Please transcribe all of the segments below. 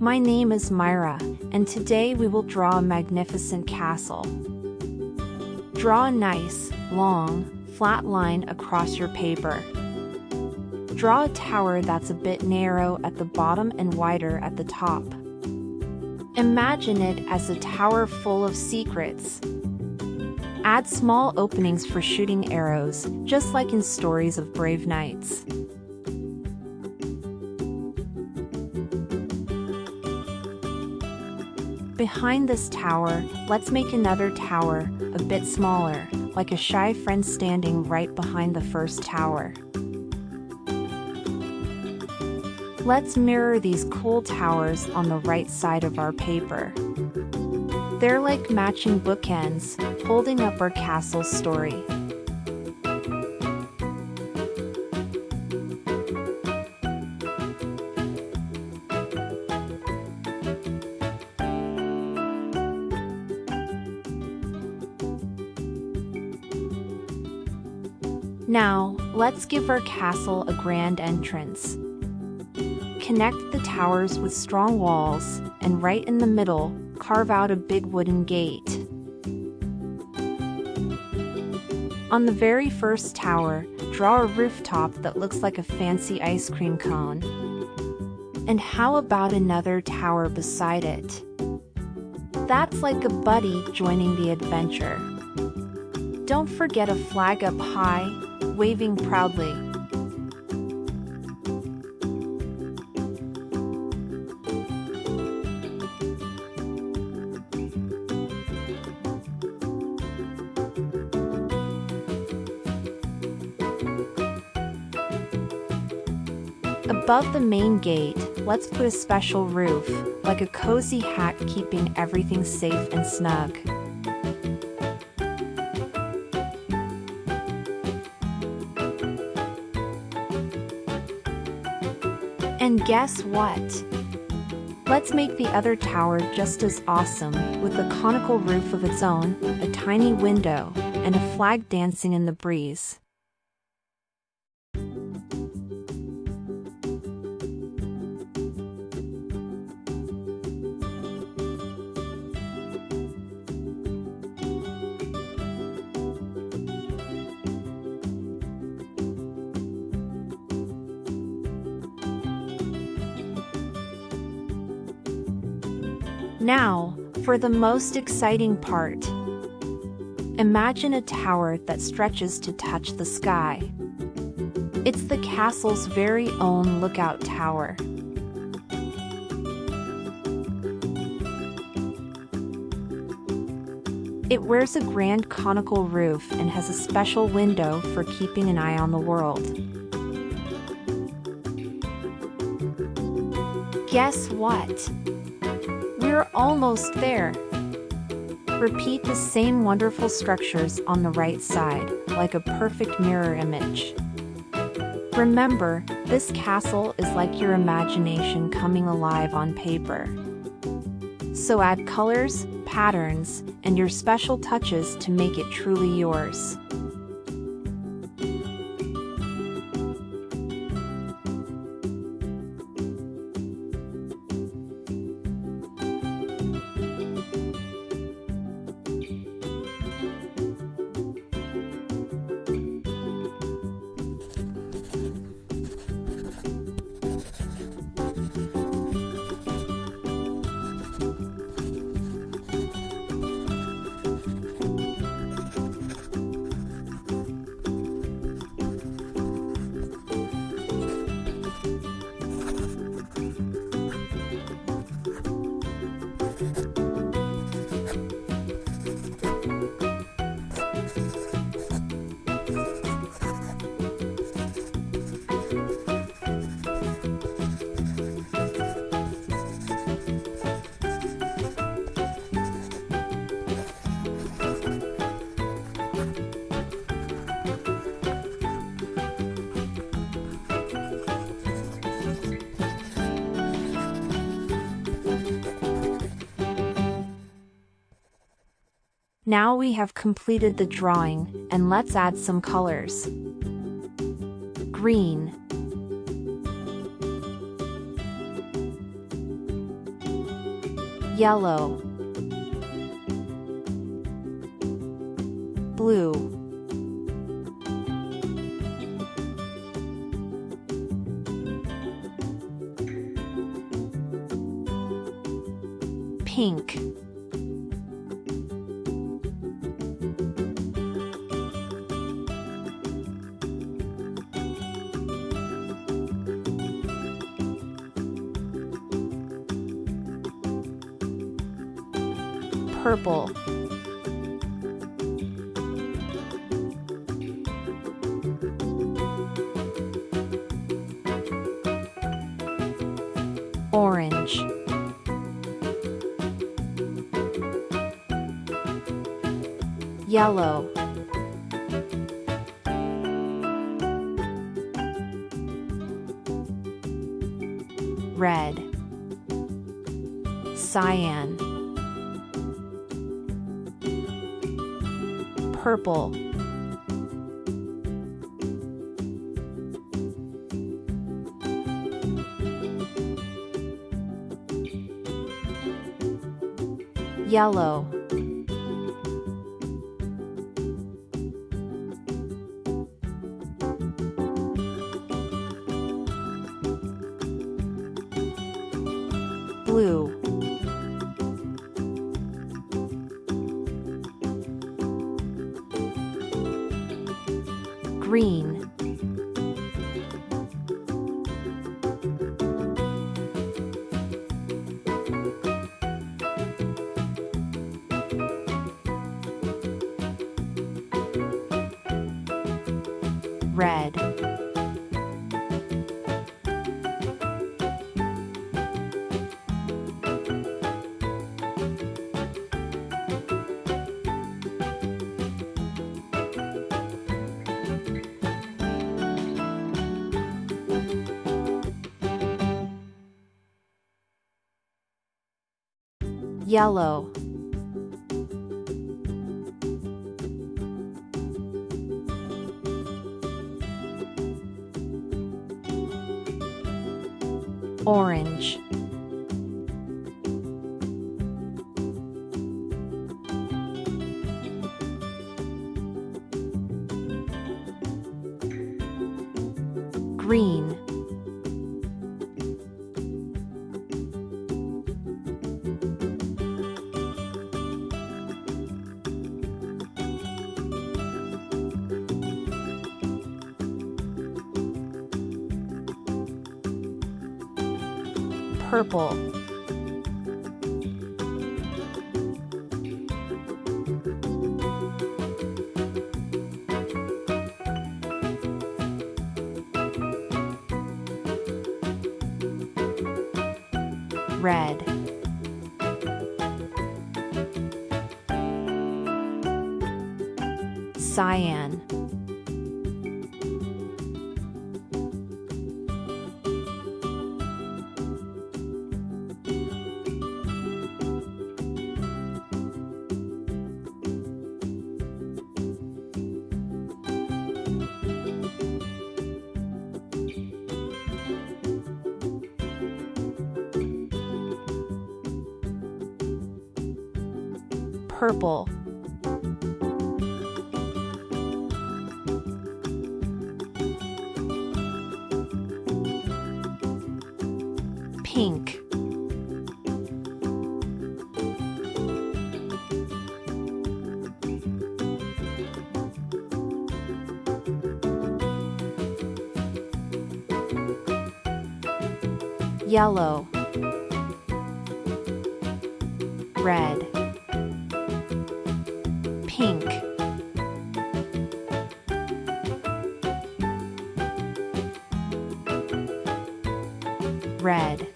My name is Myra, and today we will draw a magnificent castle. Draw a nice, long, flat line across your paper. Draw a tower that's a bit narrow at the bottom and wider at the top. Imagine it as a tower full of secrets. Add small openings for shooting arrows, just like in stories of brave knights. Behind this tower, let's make another tower, a bit smaller, like a shy friend standing right behind the first tower. Let's mirror these cool towers on the right side of our paper. They're like matching bookends, holding up our castle story. Now, let's give our castle a grand entrance. Connect the towers with strong walls, and right in the middle, carve out a big wooden gate. On the very first tower, draw a rooftop that looks like a fancy ice cream cone. And how about another tower beside it? That's like a buddy joining the adventure. Don't forget a flag up high, waving proudly. Above the main gate, let's put a special roof, like a cozy hat keeping everything safe and snug. And guess what? Let's make the other tower just as awesome, with a conical roof of its own, a tiny window, and a flag dancing in the breeze. Now, for the most exciting part. Imagine a tower that stretches to touch the sky. It's the castle's very own lookout tower. It wears a grand conical roof and has a special window for keeping an eye on the world. Guess what? We're almost there. Repeat the same wonderful structures on the right side, like a perfect mirror image. Remember, this castle is like your imagination coming alive on paper. So add colors, patterns, and your special touches to make it truly yours. Now we have completed the drawing, and let's add some colors. Green, yellow, blue, pink, purple, orange, yellow, red, cyan, purple, yellow, blue, green, red, yellow, orange, green, purple, red, cyan, purple, pink, yellow, red, pink, red,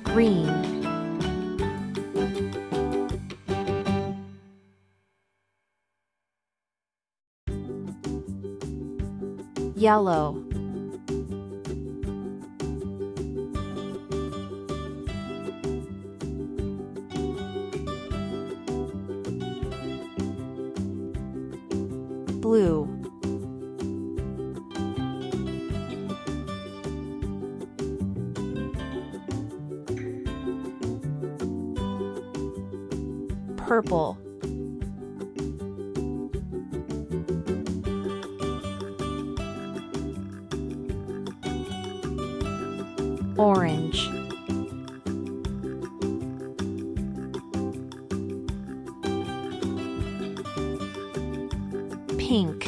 green, yellow, blue, Purple. Orange. Pink.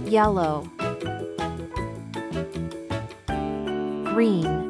Yellow. Green.